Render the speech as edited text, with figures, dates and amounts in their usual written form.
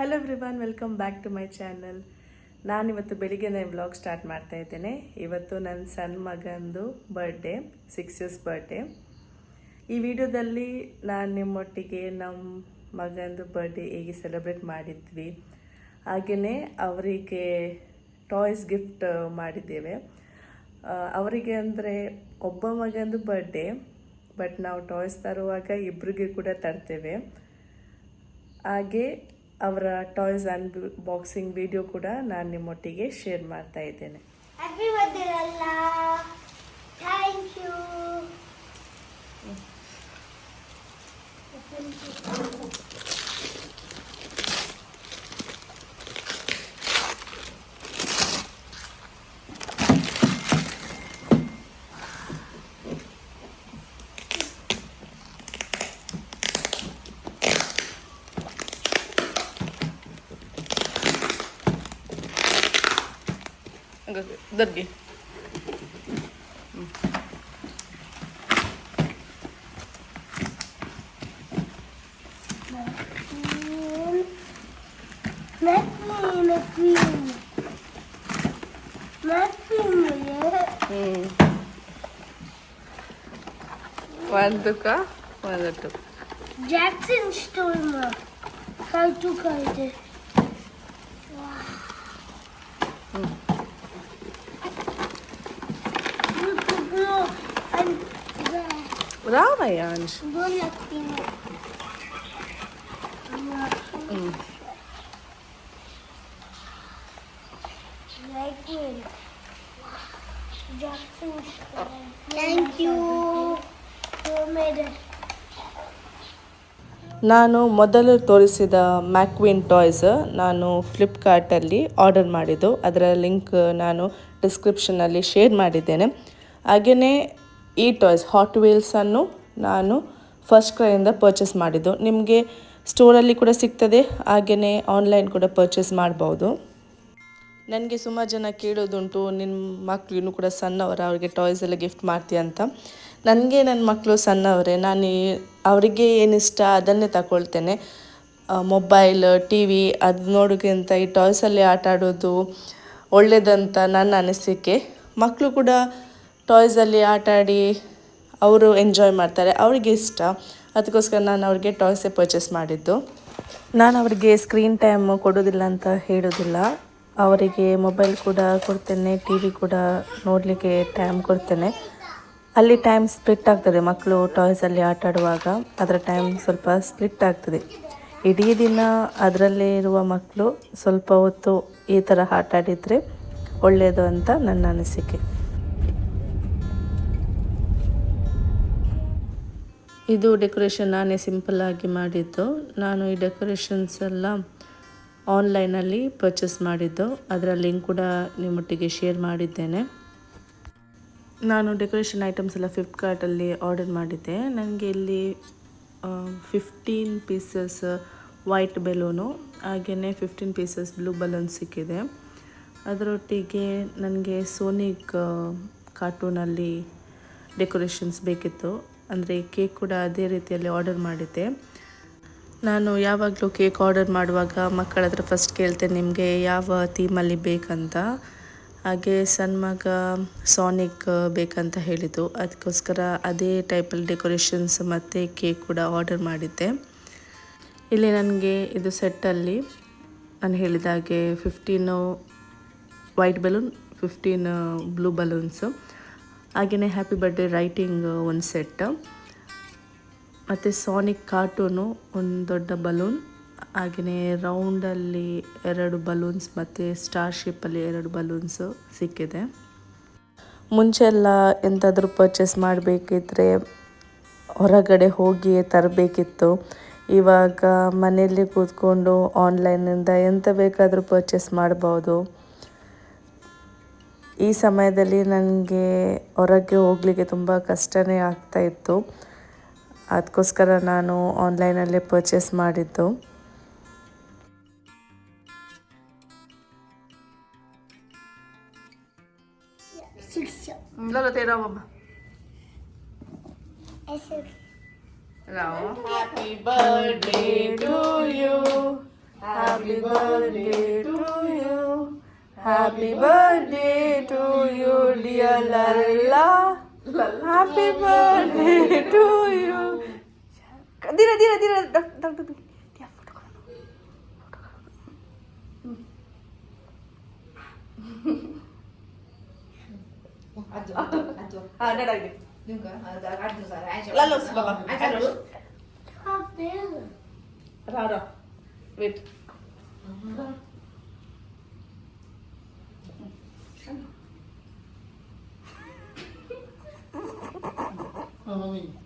Hello everyone, welcome back to my channel. ನಾನಿವತ್ತು ಬೆಳಿಗ್ಗೆನೇ vlog start ಮಾಡ್ತಾ ಇದ್ದೇನೆ. ಇವತ್ತು ನನ್ನ ಸಣ್ಣ ಮಗಂದು ಬರ್ಡೇ, 6 years ಬರ್ಡೇ. ಈ ವಿಡಿಯೋದಲ್ಲಿ ನಾನು ನಿಮ್ಮೊಟ್ಟಿಗೆ ನಮ್ಮ ಮಗಂದು ಬರ್ಡೇ ಹೇಗೆ ಸೆಲೆಬ್ರೇಟ್ ಮಾಡಿದ್ವಿ, ಹಾಗೆಯೇ ಅವರಿಗೆ ಟಾಯ್ಸ್ ಗಿಫ್ಟ್ ಮಾಡಿದ್ದೇವೆ. ಅವರಿಗೆ ಅಂದರೆ ಒಬ್ಬ ಮಗಂದು ಬರ್ಡೇ, ಬಟ್ ನಾವು ಟಾಯ್ಸ್ ತರುವಾಗ ಇಬ್ಬರಿಗೆ ಕೂಡ ತರ್ತೇವೆ. ಹಾಗೆ ಅವರ ಟಾಯ್ಸ್ ಅನ್ಬಾಕ್ಸಿಂಗ್ ವಿಡಿಯೋ ಕೂಡ ನಾನು ನಿಮ್ಮೊಟ್ಟಿಗೆ ಶೇರ್ ಮಾಡ್ತಾ ಇದ್ದೇನೆ. ದರ್ಗಿ ಒಂದು Jackson Stormer. Try to cut it. Brava, Janj. Thank you. ನಾನು ಮೊದಲು ತೋರಿಸಿದ ಮ್ಯಾಕ್ವಿನ್ ಟಾಯ್ಸ್ ನಾನು ಫ್ಲಿಪ್ಕಾರ್ಟಲ್ಲಿ ಆರ್ಡರ್ ಮಾಡಿದ್ದು. ಅದರ ಲಿಂಕ್ ನಾನು ಡಿಸ್ಕ್ರಿಪ್ಷನಲ್ಲಿ ಶೇರ್ ಮಾಡಿದ್ದೇನೆ. ಹಾಗೆಯೇ ಈ ಟಾಯ್ಸ್ ಹಾಟ್ ವೀಲ್ಸನ್ನು ನಾನು ಫಸ್ಟ್ ಕ್ರೈಯಿಂದ ಪರ್ಚೇಸ್ ಮಾಡಿದ್ದು. ನಿಮಗೆ ಸ್ಟೋರಲ್ಲಿ ಕೂಡ ಸಿಗ್ತದೆ, ಹಾಗೆಯೇ ಆನ್ಲೈನ್ ಕೂಡ ಪರ್ಚೇಸ್ ಮಾಡ್ಬೋದು. ನನಗೆ ಸುಮಾರು ಜನ ಕೇಳೋದುಂಟು, ನಿನ್ನ ಮಕ್ಕಳು ಇನ್ನೂ ಕೂಡ ಸಣ್ಣವರ, ಅವ್ರಿಗೆ ಟಾಯ್ಸ್ ಎಲ್ಲ ಗಿಫ್ಟ್ ಮಾಡ್ತೀಯ ಅಂತ. ನನಗೆ ನನ್ನ ಮಕ್ಕಳು ಸಣ್ಣವರೇ, ನಾನು ಅವರಿಗೆ ಏನಿಷ್ಟ ಅದನ್ನೇ ತಗೊಳ್ತೇನೆ. ಮೊಬೈಲ್, ಟಿ ವಿ ಅದು ನೋಡೋಕ್ಕಿಂತ ಈ ಟಾಯ್ಸಲ್ಲಿ ಆಟ ಆಡೋದು ಒಳ್ಳೆಯದಂತ ನನ್ನ ಅನಿಸಿಕೆ. ಮಕ್ಕಳು ಕೂಡ ಟಾಯ್ಸಲ್ಲಿ ಆಟ ಆಡಿ ಅವರು ಎಂಜಾಯ್ ಮಾಡ್ತಾರೆ, ಅವರಿಗೆ ಇಷ್ಟ. ಅದಕ್ಕೋಸ್ಕರ ನಾನು ಅವ್ರಿಗೆ ಟಾಯ್ಸೇ ಪರ್ಚೇಸ್ ಮಾಡಿದ್ದು. ನಾನು ಅವರಿಗೆ ಸ್ಕ್ರೀನ್ ಟೈಮ್ ಕೊಡೋದಿಲ್ಲ ಅಂತ ಹೇಳೋದಿಲ್ಲ. ಅವರಿಗೆ ಮೊಬೈಲ್ ಕೂಡ ಕೊಡ್ತೇನೆ, ಟಿ ವಿ ಕೂಡ ನೋಡಲಿಕ್ಕೆ ಟೈಮ್ ಕೊಡ್ತೇನೆ. ಅಲ್ಲಿ ಟೈಮ್ ಸ್ಪ್ಲಿಟ್ ಆಗ್ತದೆ. ಮಕ್ಕಳು ಟಾಯ್ಸಲ್ಲಿ ಆಟ ಆಡುವಾಗ ಅದರ ಟೈಮ್ ಸ್ವಲ್ಪ ಸ್ಪ್ಲಿಟ್ ಆಗ್ತದೆ. ಇಡೀ ದಿನ ಅದರಲ್ಲೇ ಇರುವ ಮಕ್ಕಳು ಸ್ವಲ್ಪ ಹೊತ್ತು ಈ ಥರ ಆಟ ಆಡಿದರೆ ಒಳ್ಳೆಯದು ಅಂತ ನನ್ನ ಅನಿಸಿಕೆ. ಇದು ಡೆಕೋರೇಷನ್ ನಾನೇ ಸಿಂಪಲ್ಲಾಗಿ ಮಾಡಿದ್ದು. ನಾನು ಈ ಡೆಕೋರೇಷನ್ಸ್ ಎಲ್ಲ ಆನ್ಲೈನಲ್ಲಿ ಪರ್ಚೇಸ್ ಮಾಡಿದ್ದು. ಅದರ ಲಿಂಕ್ ಕೂಡ ನಿಮ್ಮೊಟ್ಟಿಗೆ ಶೇರ್ ಮಾಡಿದ್ದೇನೆ. ನಾನು ಡೆಕೋರೇಷನ್ ಐಟಮ್ಸ್ ಎಲ್ಲ ಫ್ಲಿಪ್ಕಾರ್ಟಲ್ಲಿ ಆರ್ಡರ್ ಮಾಡಿದ್ದೆ. ನನಗೆ ಇಲ್ಲಿ 15 ಪೀಸಸ್ ವೈಟ್ ಬೆಲೂನು, ಹಾಗೆಯೇ 15 ಪೀಸಸ್ ಬ್ಲೂ ಬಲೂನ್ ಸಿಕ್ಕಿದೆ. ಅದರೊಟ್ಟಿಗೆ ನನಗೆ ಸೋನಿಕ್ ಕಾರ್ಟೂನಲ್ಲಿ ಡೆಕೋರೇಷನ್ಸ್ ಬೇಕಿತ್ತು. ಅಂದರೆ ಕೇಕ್ ಕೂಡ ಅದೇ ರೀತಿಯಲ್ಲಿ ಆರ್ಡರ್ ಮಾಡಿದ್ದೆ. ನಾನು ಯಾವಾಗಲೂ ಕೇಕ್ ಆರ್ಡರ್ ಮಾಡುವಾಗ ಮಕ್ಕಳ ಹತ್ರ ಫಸ್ಟ್ ಕೇಳ್ತೇನೆ, ನಿಮಗೆ ಯಾವ ಥೀಮಲ್ಲಿ ಬೇಕಂತ. ಹಾಗೆ ಸಣ್ಣ ಮಗ ಸಾನಿಕ್ ಬೇಕಂತ ಹೇಳಿದ್ದು, ಅದಕ್ಕೋಸ್ಕರ ಅದೇ ಟೈಪಲ್ಲಿ ಡೆಕೋರೇಷನ್ಸ್ ಮತ್ತು ಕೇಕ್ ಕೂಡ ಆರ್ಡರ್ ಮಾಡಿದ್ದೆ. ಇಲ್ಲಿ ನನಗೆ ಇದು ಸೆಟ್ಟಲ್ಲಿ ನಾನು ಹೇಳಿದ ಹಾಗೆ 15 ವೈಟ್ ಬಲೂನ್, 15 ಬ್ಲೂ ಬಲೂನ್ಸು, ಹಾಗೆಯೇ ಹ್ಯಾಪಿ ಬರ್ಡೇ ರೈಟಿಂಗ್ ಒಂದು ಸೆಟ್, ಮತ್ತು ಸಾನಿಕ್ ಕಾರ್ಟೂನು ಒಂದು ದೊಡ್ಡ ಬಲೂನ್, ಹಾಗೆಯೇ ರೌಂಡಲ್ಲಿ 2 ಬಲೂನ್ಸ್ ಮತ್ತು ಸ್ಟಾರ್ ಶೇಪಲ್ಲಿ 2 ಬಲೂನ್ಸು ಸಿಕ್ಕಿದೆ. ಮುಂಚೆಲ್ಲ ಎಂತಾದರೂ ಪರ್ಚೇಸ್ ಮಾಡಬೇಕಿದ್ರೆ ಹೊರಗಡೆ ಹೋಗಿ ತರಬೇಕಿತ್ತು. ಇವಾಗ ಮನೆಯಲ್ಲಿ ಕೂತ್ಕೊಂಡು ಆನ್ಲೈನಿಂದ ಎಂತ ಬೇಕಾದರೂ ಪರ್ಚೇಸ್ ಮಾಡ್ಬೋದು. ಈ ಸಮಯದಲ್ಲಿ ನನಗೆ ಹೊರಗೆ ಹೋಗಲಿಕ್ಕೆ ತುಂಬ ಕಷ್ಟನೇ ಆಗ್ತಾಯಿತ್ತು. ಅದಕ್ಕೋಸ್ಕರ ನಾನು ಆನ್ಲೈನಲ್ಲೇ ಪರ್ಚೇಸ್ ಮಾಡಿದ್ದು. Lolo tira mo ba? Happy birthday to you. Happy birthday to you. Happy birthday to you, dear Lalla. Happy birthday to you. Dira. Dia foto kalau. Ada lagi. Juga, ada aja. Lalu sebab Aja dulu. Rara. Wait. Mami.